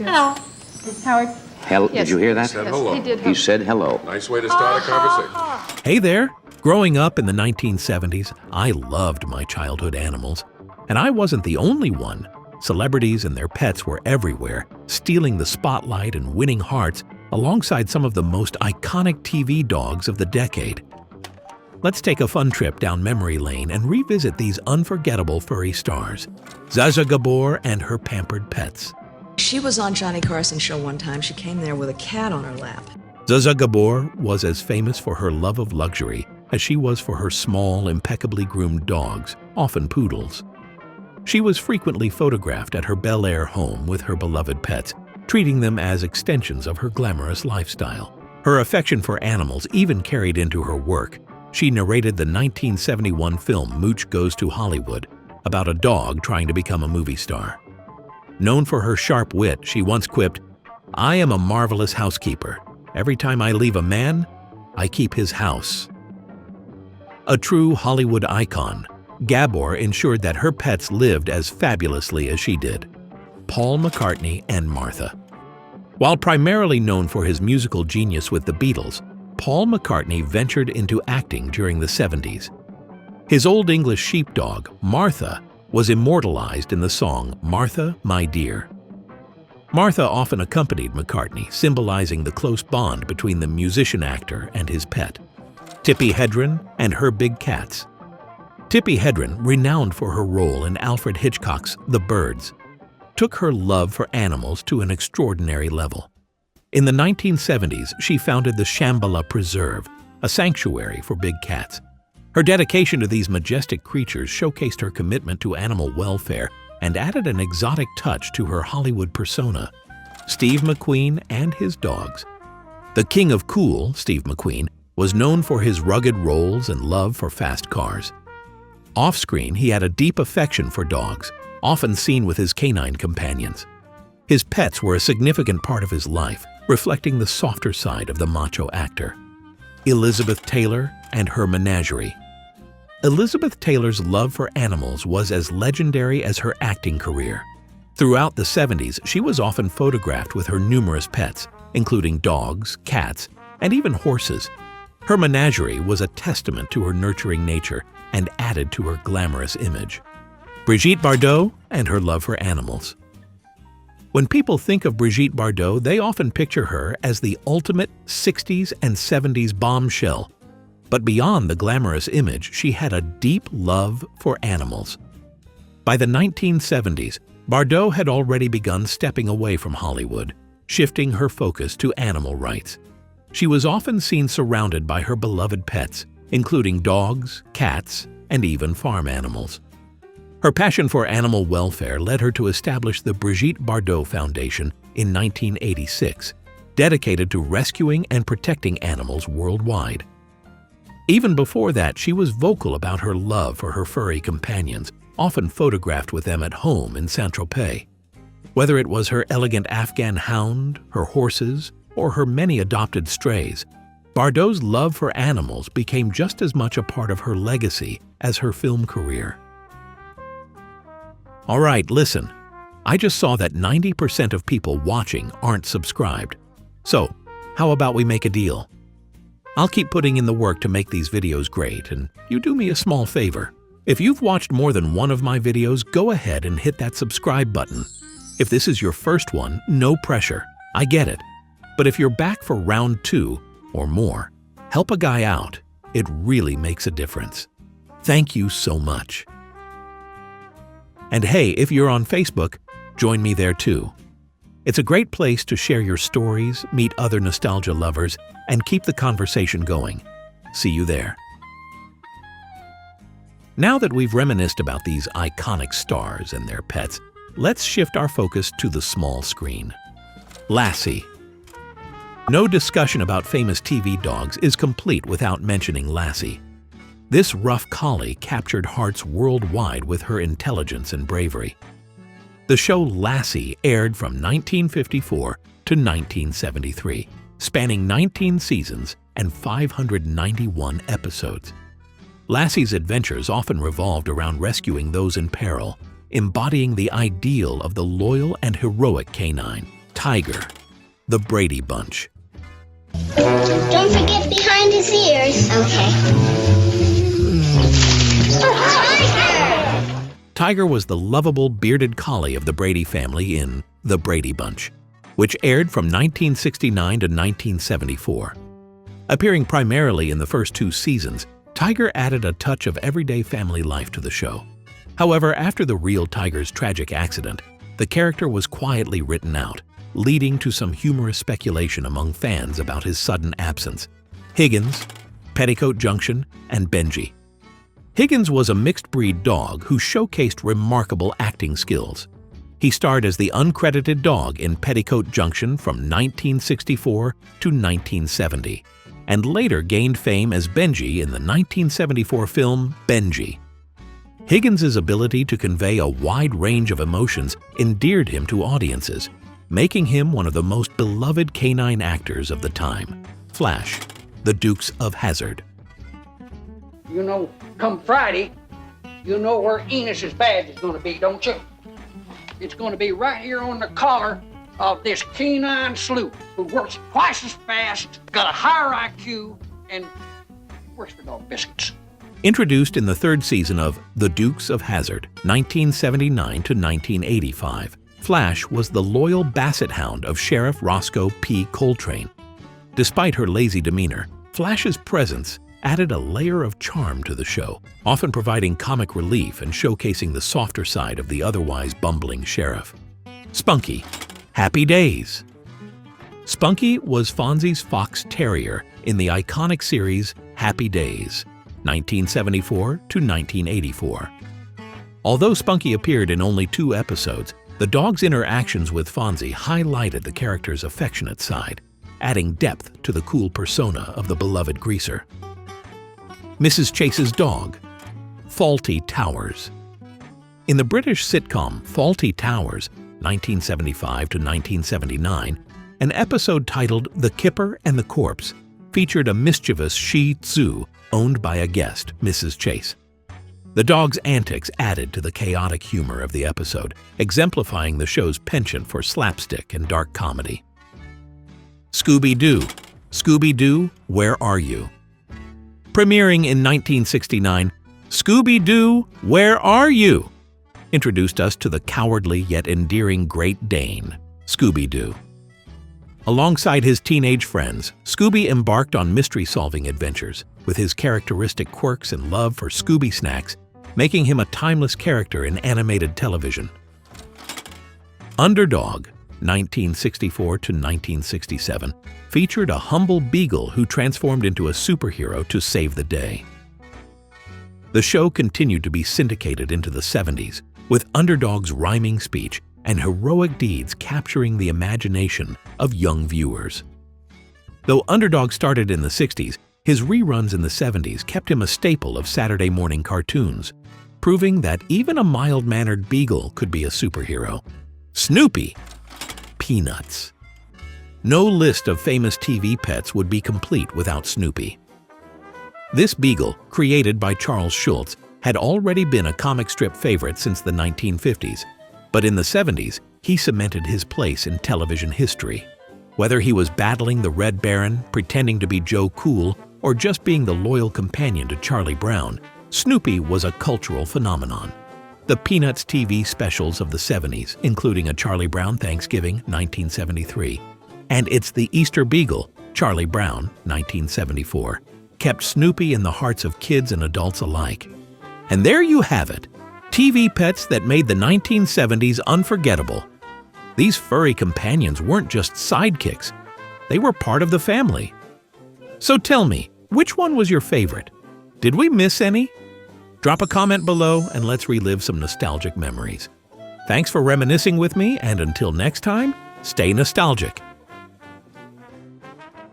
Hello. Howard? Yes. Did you hear that? He said hello. He did. He said hello. Nice way to start a conversation. Hey there! Growing up in the 1970s, I loved my childhood animals. And I wasn't the only one. Celebrities and their pets were everywhere, stealing the spotlight and winning hearts alongside some of the most iconic TV dogs of the decade. Let's take a fun trip down memory lane and revisit these unforgettable furry stars, Zsa Zsa Gabor and her pampered pets. She was on Johnny Carson's show one time. She came there with a cat on her lap. Zsa Zsa Gabor was as famous for her love of luxury as she was for her small, impeccably groomed dogs, often poodles. She was frequently photographed at her Bel Air home with her beloved pets, treating them as extensions of her glamorous lifestyle. Her affection for animals even carried into her work. She narrated the 1971 film Mooch Goes to Hollywood, about a dog trying to become a movie star. Known for her sharp wit, she once quipped, "I am a marvelous housekeeper. Every time I leave a man, I keep his house." A true Hollywood icon, Gabor ensured that her pets lived as fabulously as she did. Paul McCartney and Martha. While primarily known for his musical genius with the Beatles, Paul McCartney ventured into acting during the 70s. His Old English sheepdog, Martha, was immortalized in the song Martha, My Dear. Martha often accompanied McCartney, symbolizing the close bond between the musician-actor and his pet. Tippi Hedren and her big cats. Tippi Hedren, renowned for her role in Alfred Hitchcock's The Birds, took her love for animals to an extraordinary level. In the 1970s, she founded the Shambhala Preserve, a sanctuary for big cats. Her dedication to these majestic creatures showcased her commitment to animal welfare and added an exotic touch to her Hollywood persona. Steve McQueen and his dogs. The king of cool, Steve McQueen, was known for his rugged roles and love for fast cars. Off-screen, he had a deep affection for dogs, often seen with his canine companions. His pets were a significant part of his life, reflecting the softer side of the macho actor. Elizabeth Taylor and her menagerie. Elizabeth Taylor's love for animals was as legendary as her acting career. Throughout the 70s, she was often photographed with her numerous pets, including dogs, cats, and even horses. Her menagerie was a testament to her nurturing nature and added to her glamorous image. Brigitte Bardot and her love for animals. When people think of Brigitte Bardot, they often picture her as the ultimate 60s and 70s bombshell. But beyond the glamorous image, she had a deep love for animals. By the 1970s, Bardot had already begun stepping away from Hollywood, shifting her focus to animal rights. She was often seen surrounded by her beloved pets, including dogs, cats, and even farm animals. Her passion for animal welfare led her to establish the Brigitte Bardot Foundation in 1986, dedicated to rescuing and protecting animals worldwide. Even before that, she was vocal about her love for her furry companions, often photographed with them at home in Saint-Tropez. Whether it was her elegant Afghan hound, her horses, or her many adopted strays, Bardot's love for animals became just as much a part of her legacy as her film career. All right, listen. I just saw that 90% of people watching aren't subscribed. So, how about we make a deal? I'll keep putting in the work to make these videos great, and you do me a small favor. If you've watched more than one of my videos, go ahead and hit that subscribe button. If this is your first one, no pressure. I get it. But if you're back for round 2 or more, help a guy out. It really makes a difference. Thank you so much. And hey, if you're on Facebook, join me there too. It's a great place to share your stories, meet other nostalgia lovers, and keep the conversation going. See you there. Now that we've reminisced about these iconic stars and their pets, let's shift our focus to the small screen. Lassie. No discussion about famous TV dogs is complete without mentioning Lassie. This rough collie captured hearts worldwide with her intelligence and bravery. The show Lassie aired from 1954 to 1973, spanning 19 seasons and 591 episodes. Lassie's adventures often revolved around rescuing those in peril, embodying the ideal of the loyal and heroic canine. Tiger, the Brady Bunch. Don't forget behind his ears. Okay. Tiger! Tiger was the lovable bearded collie of the Brady family in The Brady Bunch, which aired from 1969 to 1974. Appearing primarily in the first 2 seasons, Tiger added a touch of everyday family life to the show. However, after the real Tiger's tragic accident, the character was quietly written out, leading to some humorous speculation among fans about his sudden absence. Higgins, Petticoat Junction, and Benji. Higgins was a mixed-breed dog who showcased remarkable acting skills. He starred as the uncredited dog in Petticoat Junction from 1964 to 1970, and later gained fame as Benji in the 1974 film Benji. Higgins' ability to convey a wide range of emotions endeared him to audiences, making him one of the most beloved canine actors of the time. Flash, the Dukes of Hazzard. You know, come Friday, you know where Enos's badge is going to be, don't you? It's going to be right here on the collar of this canine sleuth who works twice as fast, got a higher IQ, and works for dog biscuits. Introduced in the 3rd season of The Dukes of Hazzard, 1979 to 1985, Flash was the loyal basset hound of Sheriff Roscoe P. Coltrane. Despite her lazy demeanor, Flash's presence added a layer of charm to the show, often providing comic relief and showcasing the softer side of the otherwise bumbling sheriff. Spunky, Happy Days. Spunky was Fonzie's fox terrier in the iconic series Happy Days, 1974 to 1984. Although Spunky appeared in only 2 episodes, the dog's interactions with Fonzie highlighted the character's affectionate side, adding depth to the cool persona of the beloved greaser. Mrs. Chase's dog, Fawlty Towers. In the British sitcom Fawlty Towers, 1975 to 1979, an episode titled The Kipper and the Corpse featured a mischievous Shih Tzu owned by a guest, Mrs. Chase. The dog's antics added to the chaotic humor of the episode, exemplifying the show's penchant for slapstick and dark comedy. Scooby-Doo, Scooby-Doo, Where Are You? Premiering in 1969, Scooby-Doo, Where Are You? Introduced us to the cowardly yet endearing Great Dane, Scooby-Doo. Alongside his teenage friends, Scooby embarked on mystery-solving adventures, with his characteristic quirks and love for Scooby snacks, making him a timeless character in animated television. Underdog, 1964 to 1967, featured a humble beagle who transformed into a superhero to save the day. The show continued to be syndicated into the 70s, with Underdog's rhyming speech and heroic deeds capturing the imagination of young viewers. Though Underdog started in the 60s, his reruns in the 70s kept him a staple of Saturday morning cartoons, proving that even a mild-mannered beagle could be a superhero. Snoopy, Peanuts. No list of famous TV pets would be complete without Snoopy. This beagle, created by Charles Schulz, had already been a comic strip favorite since the 1950s, but in the 70s, he cemented his place in television history. Whether he was battling the Red Baron, pretending to be Joe Cool, or just being the loyal companion to Charlie Brown, Snoopy was a cultural phenomenon. The Peanuts TV specials of the 70s, including A Charlie Brown Thanksgiving, 1973, and It's the Easter Beagle, Charlie Brown, 1974, kept Snoopy in the hearts of kids and adults alike. And there you have it, TV pets that made the 1970s unforgettable. These furry companions weren't just sidekicks, they were part of the family. So tell me, which one was your favorite? Did we miss any? Drop a comment below and let's relive some nostalgic memories. Thanks for reminiscing with me, and until next time, stay nostalgic.